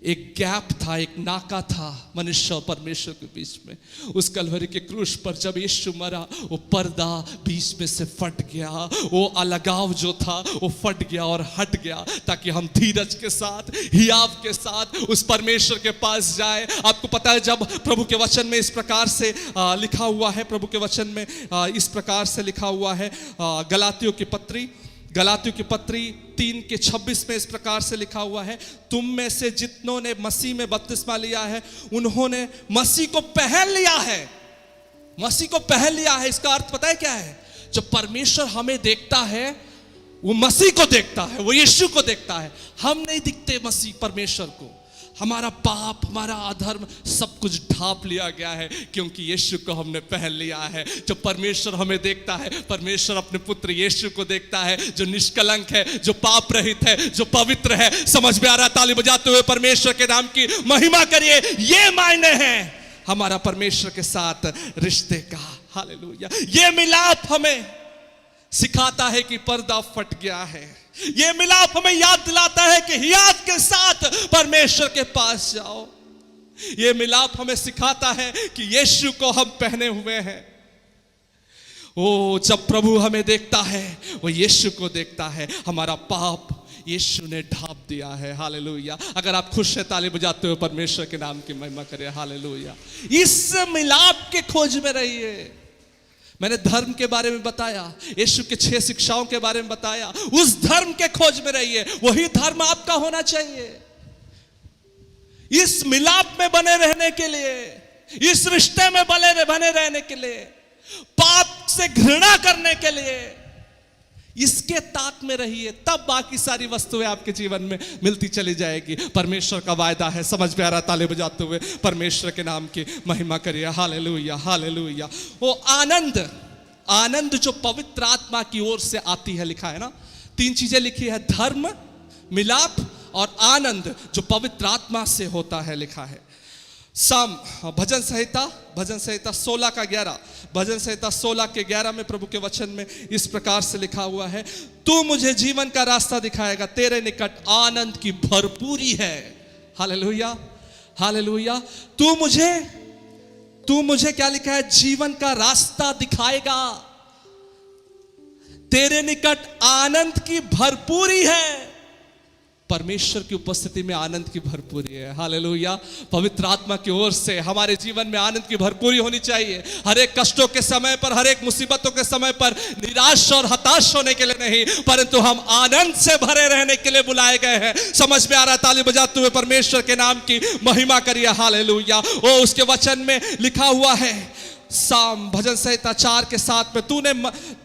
एक गैप था, एक नाका था मनुष्य और परमेश्वर के बीच में। उस कलवरी के क्रूस पर जब यीशु मरा, वो पर्दा बीच में से फट गया, वो अलगाव जो था वो फट गया और हट गया, ताकि हम धीरज के साथ, हियाव के साथ उस परमेश्वर के पास जाए। आपको पता है, जब प्रभु के वचन में इस प्रकार से लिखा हुआ है, प्रभु के वचन में इस प्रकार से लिखा हुआ है, गलातियों की पत्री 3:26 में इस प्रकार से लिखा हुआ है, तुम में से जितनों ने मसीह में बपतिस्मा लिया है, उन्होंने मसीह को पहन लिया है। मसीह को पहन लिया है, इसका अर्थ पता है क्या है? जब परमेश्वर हमें देखता है, वो मसीह को देखता है, वो यीशु को देखता है। हम नहीं दिखते मसीह परमेश्वर को, हमारा पाप, हमारा अधर्म सब कुछ ढांप लिया गया है, क्योंकि यीशु को हमने पहन लिया है। जब परमेश्वर हमें देखता है, परमेश्वर अपने पुत्र यीशु को देखता है, जो निष्कलंक है, जो पाप रहित है, जो पवित्र है। समझ में आ रहा? ताली बजाते हुए परमेश्वर के नाम की महिमा करिए। ये मायने हैं हमारा परमेश्वर के साथ रिश्ते का। हालेलुया। ये मिलाप हमें सिखाता है कि पर्दा फट गया है। ये मिलाप हमें याद दिलाता है कि हियाव के साथ परमेश्वर के पास जाओ। ये मिलाप हमें सिखाता है कि यीशु को हम पहने हुए हैं। ओ जब प्रभु हमें देखता है, वो यीशु को देखता है। हमारा पाप यीशु ने ढांप दिया है। हालेलुया। अगर आप खुश हैं ताली बजाते हुए परमेश्वर के नाम की महिमा करें। हालेलुया। इस मिलाप के खोज में रहिए। मैंने धर्म के बारे में बताया, यीशु के 6 शिक्षाओं के बारे में बताया। उस धर्म के खोज में रहिए, वही धर्म आपका होना चाहिए। इस मिलाप में बने रहने के लिए, इस रिश्ते में बने रहने के लिए, पाप से घृणा करने के लिए इसके ताक में रहिए, तब बाकी सारी वस्तुएं आपके जीवन में मिलती चली जाएगी। परमेश्वर का वायदा है। समझ में आ रहा? ताली बजाते हुए परमेश्वर के नाम की महिमा करिए। Hallelujah, hallelujah. वो आनंद जो पवित्र आत्मा की ओर से आती है, लिखा है ना, 3 चीजें लिखी है, धर्म, मिलाप और आनंद जो पवित्र आत्मा से होता है, लिखा है। भजन संहिता 16 का 11, भजन संहिता 16 के 11 में प्रभु के वचन में इस प्रकार से लिखा हुआ है, तू मुझे जीवन का रास्ता दिखाएगा, तेरे निकट आनंद की भरपूरी है। Hallelujah, hallelujah. तू मुझे क्या लिखा है? जीवन का रास्ता दिखाएगा, तेरे निकट आनंद की भरपूरी है। परमेश्वर की उपस्थिति में आनंद की भरपूरी है। हालेलुया। पवित्र आत्मा की ओर से हमारे जीवन में आनंद की भरपूरी होनी चाहिए। हर एक कष्टों के समय पर, हर एक मुसीबतों के समय पर निराश और हताश होने के लिए नहीं, परंतु हम आनंद से भरे रहने के लिए बुलाए गए हैं। समझ में आ रहा? ताली बजाते हुए परमेश्वर के नाम की महिमा करिए। हालेलुया। ओ, उसके वचन में लिखा हुआ है, भजन संहिता 4 के 7 में,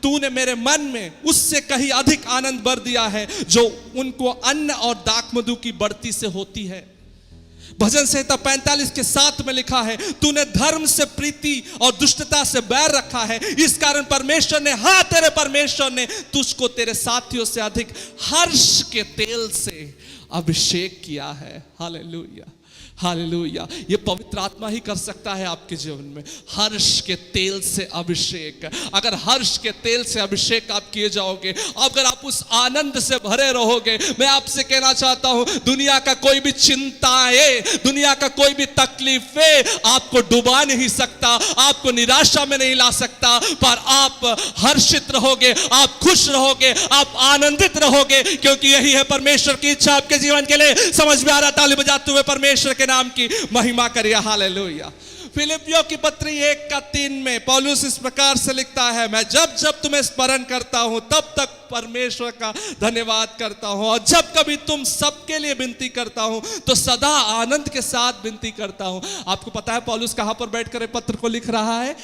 तूने मेरे मन में उससे कहीं अधिक आनंद भर दिया है जो उनको अन्न और दाखमधु की बढ़ती से होती है। भजन संहिता 45 के 7 में लिखा है, तूने धर्म से प्रीति और दुष्टता से बैर रखा है, इस कारण परमेश्वर ने, हाँ तेरे परमेश्वर ने तुझको तेरे साथियों से अधिक हर्ष के तेल से अभिषेक किया है। Hallelujah, hallelujah. ये पवित्र आत्मा ही कर सकता है आपके जीवन में, हर्ष के तेल से अभिषेक। अगर हर्ष के तेल से अभिषेक आप किए जाओगे, अगर आप उस आनंद से भरे रहोगे, मैं आपसे कहना चाहता हूं, दुनिया का कोई भी चिंताएं, दुनिया का कोई भी तकलीफें आपको डुबा नहीं सकता, आपको निराशा में नहीं ला सकता, पर आप हर्षित रहोगे, आप खुश रहोगे, आप आनंदित रहोगे, क्योंकि यही है परमेश्वर की इच्छा आपके जीवन के लिए। समझ में आ रहा? ताली बजाते हुए परमेश्वर के नाम की महिमा करिए। हालेलुया। फिलिपियों की पत्री 1:3 में पौलुस इस प्रकार से लिखता है, मैं जब जब तुम्हें स्मरण करता हूं तब तक परमेश्वर का धन्यवाद करता हूं, और जब कभी तुम सबके लिए विनती करता हूं तो सदा आनंद के साथ विनती करता हूं। आपको पता है पौलुस कहां पर बैठकर पत्र को लिख रहा है?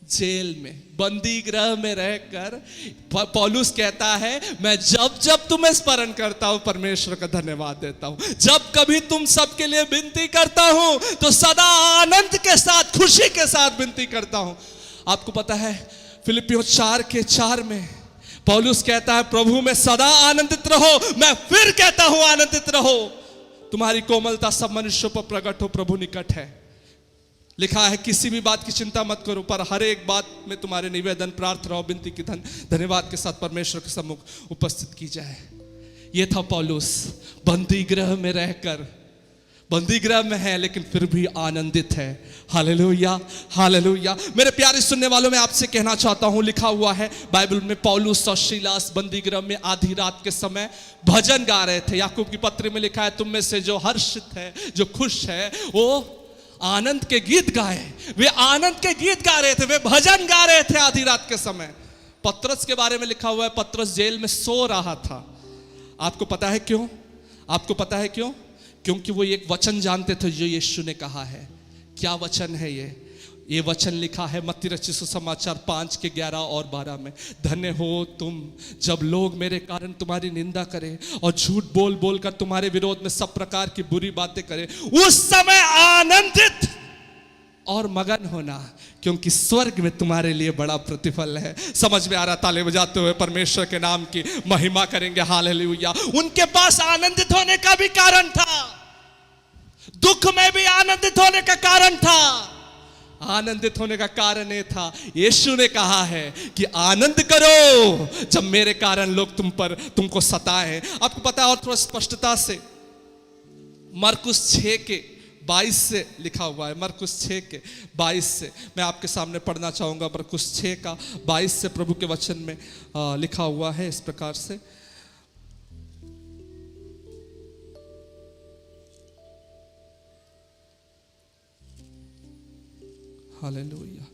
जेल में, बंदी गृह में रहकर पौलुस कहता है, मैं जब जब तुम्हें स्मरण करता हूं परमेश्वर का धन्यवाद देता हूं, जब कभी तुम सबके लिए विनती करता हूं तो सदा आनंद के साथ, खुशी के साथ विनती करता हूं। आपको पता है फिलिपियों 4:4 में पौलुस कहता है, प्रभु में सदा आनंदित रहो। मैं फिर कहता हूं आनंदित रहो। तुम्हारी कोमलता सब मनुष्यों पर प्रकट हो, प्रभु निकट है। लिखा है, किसी भी बात की चिंता मत करो, पर हर एक बात में तुम्हारे निवेदन, प्रार्थना और विनती की धन्यवाद के साथ परमेश्वर के सम्मुख उपस्थित की जाए। यह था पौलुस, बंदी गृह में रहकर, बंदी गृह में है लेकिन फिर भी आनंदित है। Hallelujah, hallelujah. मेरे प्यारे सुनने वालों, मैं आपसे कहना चाहता हूं, लिखा हुआ है बाइबल में, पौलुस और सीलास बंदी गृह में आधी रात के समय भजन गा रहे थे। याकूब की पत्री में लिखा है, तुम में से जो हर्षित है, जो खुश है, वो आनंद के गीत गाए। वे आनंद के गीत गा रहे थे, वे भजन गा रहे थे आधी रात के समय। पतरस के बारे में लिखा हुआ है, पतरस जेल में सो रहा था। आपको पता है क्यों? आपको पता है क्यों? क्योंकि वो एक वचन जानते थे जो यीशु ने कहा है। क्या वचन है ये वचन लिखा है मत्ती रचित सुसमाचार 5:11 और 12 में, धन्य हो तुम जब लोग मेरे कारण तुम्हारी निंदा करें और झूठ बोल बोल कर तुम्हारे विरोध में सब प्रकार की बुरी बातें करें, उस समय आनंदित और मगन होना, क्योंकि स्वर्ग में तुम्हारे लिए बड़ा प्रतिफल है। समझ में आ रहा? ताली बजाते हुए परमेश्वर के नाम की महिमा करेंगे। हालेलुया। उनके पास आनंदित होने का भी कारण था, दुख में भी आनंदित होने का कारण था। आनंदित होने का कारण यह था, यीशु ने कहा है कि आनंद करो जब मेरे कारण लोग तुमको सताएं। आपको पता है, और थोड़ा स्पष्टता से मरकुस 6:22 से लिखा हुआ है। मरकुस 6:22 से मैं आपके सामने पढ़ना चाहूंगा। मरकुस 6:22 से प्रभु के वचन में लिखा हुआ है इस प्रकार से, हालेलुया।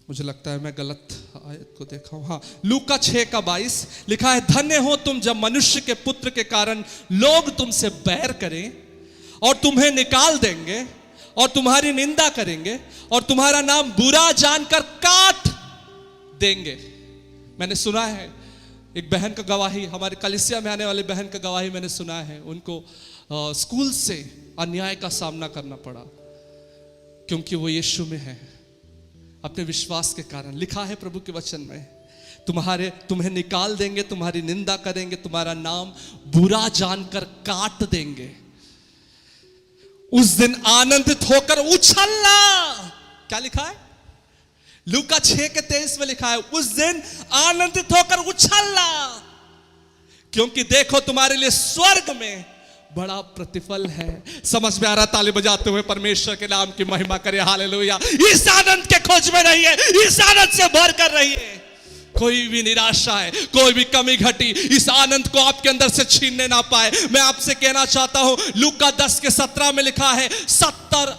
मुझे लगता है मैं गलत आयत को देखा हूं। हाँ, लूका 6:22 लिखा है, धन्य हो तुम जब मनुष्य के पुत्र के कारण लोग तुमसे बैर करें और तुम्हें निकाल देंगे और तुम्हारी निंदा करेंगे और तुम्हारा नाम बुरा जानकर काट देंगे। मैंने सुना है एक बहन का गवाही, हमारे कलीसिया में आने वाली बहन का गवाही मैंने सुना है, उनको स्कूल से अन्याय का सामना करना पड़ा क्योंकि वो यीशु में है। अपने विश्वास के कारण लिखा है प्रभु के वचन में, तुम्हें निकाल देंगे, तुम्हारी निंदा करेंगे, तुम्हारा नाम बुरा जानकर काट देंगे। उस दिन आनंदित होकर उछलना। क्या लिखा है? लूका 6:23 में लिखा है, उस दिन आनंदित होकर उछलना, क्योंकि देखो तुम्हारे लिए स्वर्ग में बड़ा प्रतिफल है। समझ में आ रहा? ताली बजाते हुए परमेश्वर के नाम की महिमा करें। हालेलुया। इस आनंद के खोज में रहिए, इस आनंद से भर कर रहिए। कोई भी निराशा है, कोई भी कमी घटी, इस आनंद को आपके अंदर से छीनने ना पाए। मैं आपसे कहना चाहता हूं, लूका 10:17 में लिखा है, 70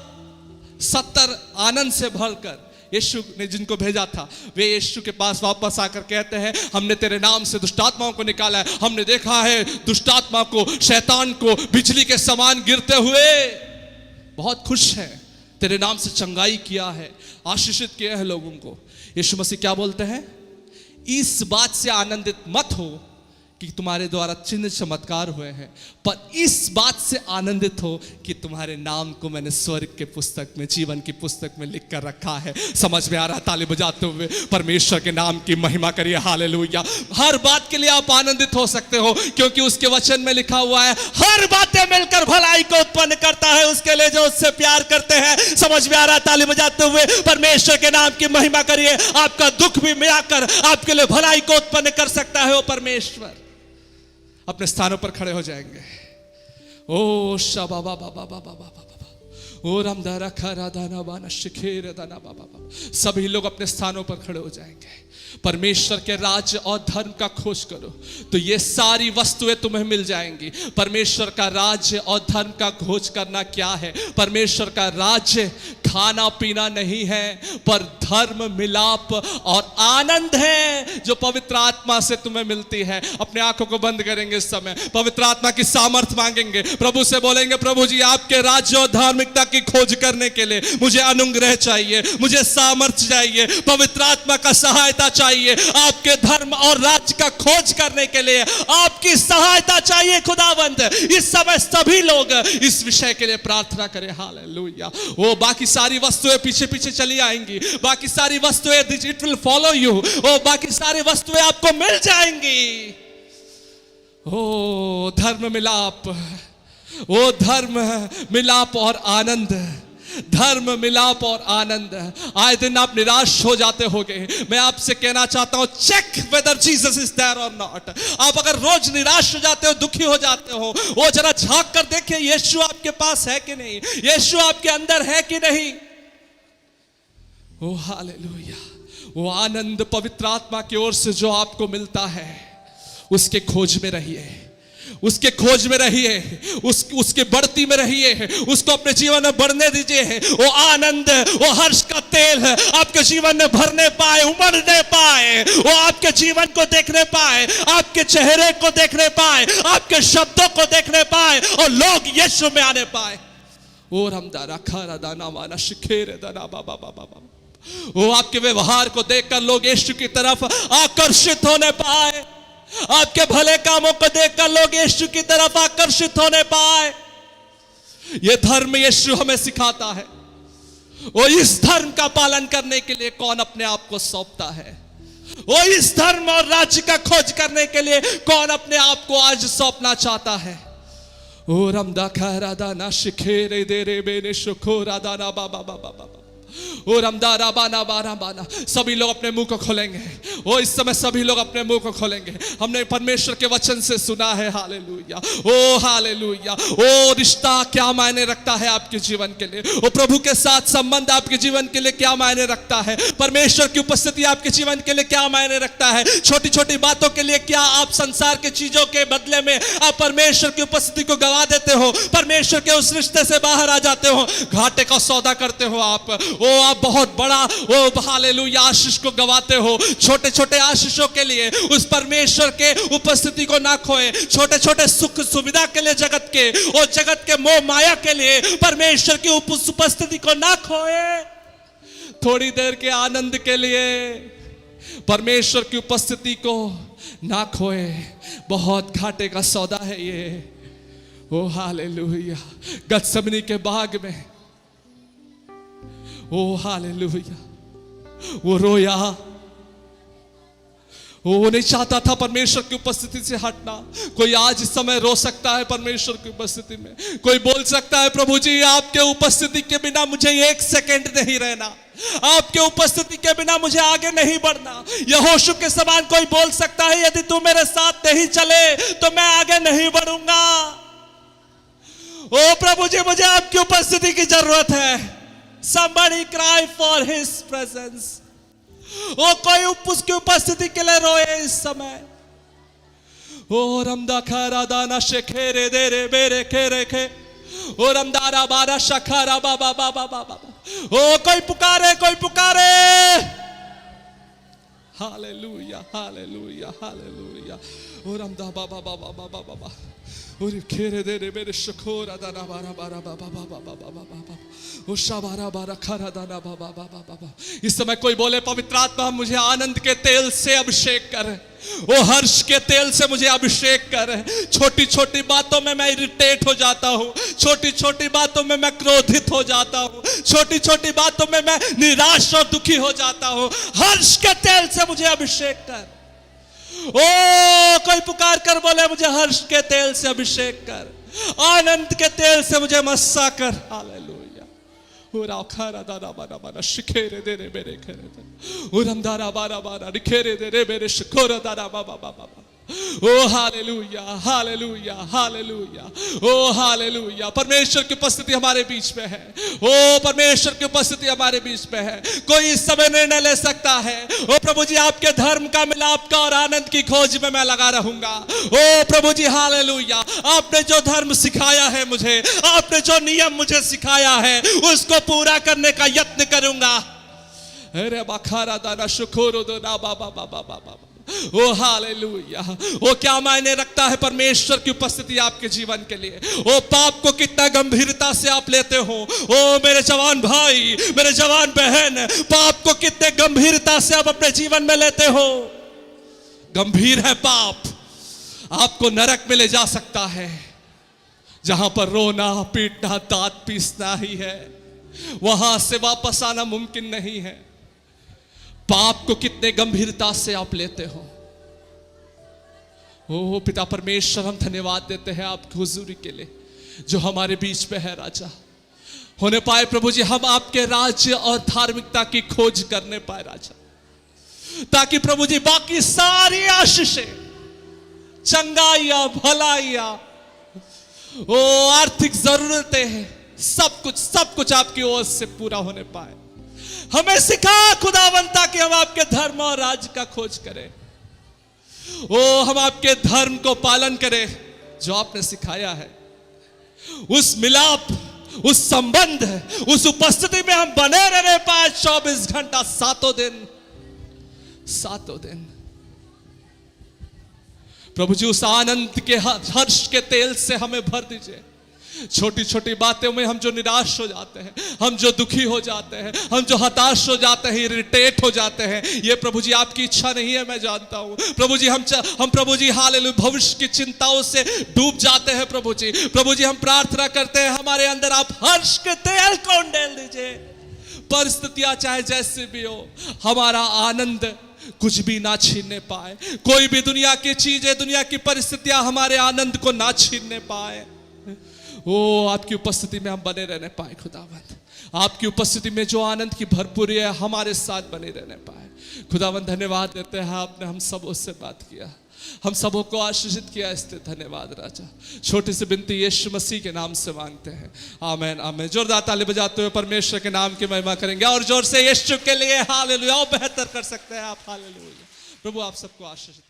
आनंद से भरकर यीशु ने जिनको भेजा था वे यीशु के पास वापस आकर कहते हैं, हमने तेरे नाम से दुष्टात्माओं को निकाला है, हमने देखा है दुष्टात्मा को, शैतान को बिजली के समान गिरते हुए, बहुत खुश है, तेरे नाम से चंगाई किया है, आशीषित किया है लोगों को। यीशु मसीह क्या बोलते हैं? इस बात से आनंदित मत हो कि तुम्हारे द्वारा चिन्ह चमत्कार हुए हैं, पर इस बात से आनंदित हो कि तुम्हारे नाम को मैंने स्वर्ग के पुस्तक में, जीवन की पुस्तक में लिख कर रखा है। समझ में आ रहा? ताली बजाते हुए परमेश्वर के नाम की महिमा करिए। हालेलुया। हर बात के लिए आप आनंदित हो सकते हो, क्योंकि उसके वचन में लिखा हुआ है, हर बातें मिलकर भलाई को उत्पन्न करता है उसके लिए जो उससे प्यार करते हैं। समझ में आ रहा? ताली बजाते हुए परमेश्वर के नाम की महिमा करिए। आपका दुख भी मिलाकर आपके लिए भलाई को उत्पन्न कर सकता है वो परमेश्वर। अपने स्थानों पर खड़े हो जाएंगे। ओ शाबा बाबा बाबा बाबा बाबा, ओ रामदारा खरा दाना बाना शिखेर दाना बाबा बाबा। सभी लोग अपने स्थानों पर खड़े हो जाएंगे। परमेश्वर के राज्य और धर्म का खोज करो तो ये सारी वस्तुएं तुम्हें मिल जाएंगी। परमेश्वर का राज्य और धर्म का खोज करना क्या है? परमेश्वर का राज्य खाना पीना नहीं है, पर धर्म, मिलाप और आनंद है जो पवित्र आत्मा से तुम्हें मिलती है। अपने आंखों को बंद करेंगे इस समय, पवित्र आत्मा की सामर्थ मांगेंगे, प्रभु से बोलेंगे, प्रभु जी आपके राज्य और धार्मिकता की खोज करने के लिए मुझे अनुग्रह चाहिए, मुझे सामर्थ चाहिए, पवित्र आत्मा का सहायता चाहिए, आपके धर्म और राज्य का खोज करने के लिए आपकी सहायता चाहिए खुदावंद। इस समय सभी लोग इस विषय के लिए प्रार्थना करें। हालेलुया। वो बाकी सारी वस्तुएं पीछे पीछे चली आएंगी, बाकी सारी वस्तुएं इट विल फॉलो यू, वो बाकी सारी वस्तुएं आपको मिल जाएंगी। ओ धर्म मिलाप, वो धर्म मिलाप और आनंद, धर्म मिलाप और आनंद। आए दिन आप निराश हो जाते होंगे, मैं आपसे कहना चाहता हूं, check whether Jesus is there or not. आप अगर रोज निराश हो जाते हो, दुखी हो जाते हो, वो जरा झांक कर देखिए यीशु आपके पास है कि नहीं, यीशु आपके अंदर है कि नहीं। ओ हालेलुया। वो आनंद पवित्र आत्मा की ओर से जो आपको मिलता है, उसके खोज में रहिए, उसके खोज में रहिए, उसके बढ़ती में रहिए, उसको अपने जीवन में बढ़ने दीजिए। वो आनंद, वो हर्ष का तेल आपके जीवन में भरने पाए, उमड़ने पाए, वो आपके जीवन को देखने पाए, आपके चेहरे को देखने पाए, आपके शब्दों को देखने पाए और लोग यीशु में आने पाए। ओ रमदारा खारा दाना वाना शिखेर दाना बाबा बाबा बाबा। वो आपके व्यवहार को देखकर लोग यीशु की तरफ आकर्षित होने पाए, आपके भले कामों को देखकर लोग यीशु की तरफ आकर्षित होने पाए। यह धर्म यीशु हमें सिखाता है। वो इस धर्म का पालन करने के लिए कौन अपने आप को सौंपता है? वो इस धर्म और राज्य का खोज करने के लिए कौन अपने आप को आज सौंपना चाहता है? ओ रमदा खरादा ना शिखेरे दे रे बेने शुखो राधा ना बाबा बाबा बाबा। ओ रमदारा बाना बाना बाना। सभी लोग अपने मुंह को खोलेंगे। ओ इस समय सभी लोग अपने मुंह को खोलेंगे। हमने परमेश्वर के वचन से सुना है। हालेलुया। ओ हालेलुया। ओ रिश्ता क्या मायने रखता है आपके जीवन के लिए? ओ प्रभु के साथ संबंध आपके जीवन के लिए क्या मायने रखता है? परमेश्वर की उपस्थिति आपके जीवन के लिए क्या मायने रखता है? छोटी छोटी बातों के लिए क्या आप संसार के चीजों के बदले में आप परमेश्वर की उपस्थिति को गवा देते हो? परमेश्वर के उस रिश्ते से बाहर आ जाते हो, घाटे का सौदा करते हो आप। ओ आप बहुत बड़ा ओ हालेलुया आशीष को गवाते हो। छोटे छोटे आशीषों के लिए उस परमेश्वर के उपस्थिति को ना खोए, छोटे छोटे सुख सुविधा के लिए जगत के और जगत के मोह माया के लिए परमेश्वर की उपस्थिति को ना खोए। थोड़ी देर के आनंद के लिए परमेश्वर की उपस्थिति को ना खोए, बहुत घाटे का सौदा है ये। ओ हालेलुया, गत्समनी के बाग में ओ हालेलुया वो रोया, वो नहीं चाहता था परमेश्वर की उपस्थिति से हटना। कोई आज इस समय रो सकता है परमेश्वर की उपस्थिति में, कोई बोल सकता है प्रभु जी आपके उपस्थिति के बिना मुझे एक सेकंड नहीं रहना, आपके उपस्थिति के बिना मुझे आगे नहीं बढ़ना। यहोशू के समान कोई बोल सकता है यदि तू मेरे साथ नहीं चले तो मैं आगे नहीं बढ़ूंगा। ओ प्रभु जी मुझे आपकी उपस्थिति की जरूरत है। Somebody cry for his presence। ओ कोई उसकी उपस्थिति के लिए रोए इस समय। ओ रमदा खरा दाना शेखेरे दे रे बेरे खेरे खे, ओ रमदारा बारा शखारा बाबा बाबा बाबा। ओ कोई पुकारे, कोई पुकारे। Hallelujah hallelujah hallelujah. ओ रमदा बाबा बाबा बाबा बाबा, और खेरे दे रे मेरे शखोरा दाना बारा बारा बाबा बाबा बाबा बाबा, ओ शाबारा बारा खरा दाना बाबा बाबा बाबा। इस समय कोई बोले पवित्र आत्मा मुझे आनंद के तेल से अभिषेक कर, ओ हर्ष के तेल से मुझे अभिषेक कर। छोटी छोटी बातों में मैं इरिटेट हो जाता हूँ, छोटी छोटी बातों में मैं क्रोधित हो जाता हूँ, छोटी छोटी बातों में मैं निराश और दुखी हो जाता हूँ। हर्ष के तेल से मुझे अभिषेक कर। ओ कोई पुकार कर बोले मुझे हर्ष के तेल से अभिषेक कर, आनंद के तेल से मुझे मस्सा कर। हालेलुया। ओ खारा दाना बारा बारा शिखेरे दे रे मेरे खेरे दे, ओ रमदारा बारा बारा रिखेरे दे रे मेरे शिखोरा दाना बाबा बाबा। ओ हालेलुया हालेलुया हालेलुया ओ हालेलुया। परमेश्वर की उपस्थिति हमारे बीच में है, ओ परमेश्वर की उपस्थिति हमारे बीच में है। कोई इस समय निर्णय ले सकता है ओ प्रभु जी आपके धर्म का मिलाप का और आनंद की खोज में मैं लगा रहूंगा। ओ प्रभु जी हालेलुया, आपने जो धर्म सिखाया है मुझे, आपने जो नियम मुझे सिखाया है उसको पूरा करने का यत्न करूंगा। अरे बखारा दाना शुक्र दो ना बाबा बाबा बाबा। ओ हालेलुया। ओ क्या मायने रखता है परमेश्वर की उपस्थिति आपके जीवन के लिए। ओ पाप को कितना गंभीरता से आप लेते हो। ओ मेरे जवान भाई, मेरे जवान बहन, पाप को कितने गंभीरता से आप अपने जीवन में लेते हो। गंभीर है पाप, आपको नरक में ले जा सकता है, जहां पर रोना पीटना दांत पीसना ही है, वहां से वापस आना मुमकिन नहीं है। पाप को कितने गंभीरता से आप लेते हो। ओ पिता परमेश्वर हम धन्यवाद देते हैं आपकी हुजूरी के लिए जो हमारे बीच में है। राजा होने पाए प्रभु जी हम आपके राज्य और धार्मिकता की खोज करने पाए राजा, ताकि प्रभु जी बाकी सारी आशीषें, चंगाइयां, भलाइयां, ओ आर्थिक जरूरतें हैं, सब कुछ आपकी ओर से पूरा होने पाए। हमें सिखा खुदावंद ताकि हम आपके धर्म और राज्य का खोज करें। ओ हम आपके धर्म को पालन करें जो आपने सिखाया है। उस मिलाप, उस संबंध, उस उपस्थिति में हम बने रहने पाए 24 घंटा, सातों दिन। प्रभु जी उस आनंद के हर्ष के तेल से हमें भर दीजिए। छोटी छोटी बातों में हम जो निराश हो जाते हैं, हम जो दुखी हो जाते हैं, हम जो हताश हो जाते हैं, इरिटेट हो जाते हैं, ये प्रभु जी आपकी इच्छा नहीं है, मैं जानता हूं। प्रभु जी हम प्रभु जी हालेलुया भविष्य की चिंताओं से डूब जाते हैं। प्रभु जी हम प्रार्थना करते हैं हमारे अंदर आप हर्ष के तेल को डाल दीजिए। परिस्थितियां चाहे जैसे भी हो, हमारा आनंद कुछ भी ना छीनने पाए। कोई भी दुनिया की चीजें, दुनिया की परिस्थितियां हमारे आनंद को ना छीनने पाए। ओ आपकी उपस्थिति में हम बने रहने पाए खुदावंद। आपकी उपस्थिति में जो आनंद की भरपूरी है हमारे साथ बने रहने पाए। खुदावंद धन्यवाद देते हैं, आपने हम सब उससे बात किया, हम सबों को आशीषित किया, इसलिए धन्यवाद राजा। छोटी सी विनती यीशु मसीह के नाम से मांगते हैं, आमीन आमीन। जोरदार ताली बजाते हुए परमेश्वर के नाम की महिमा करेंगे और जोर से यीशु के लिए हालेलुया। बेहतर कर सकते हैं आप, हालेलुया। प्रभु आप सबको आशीषित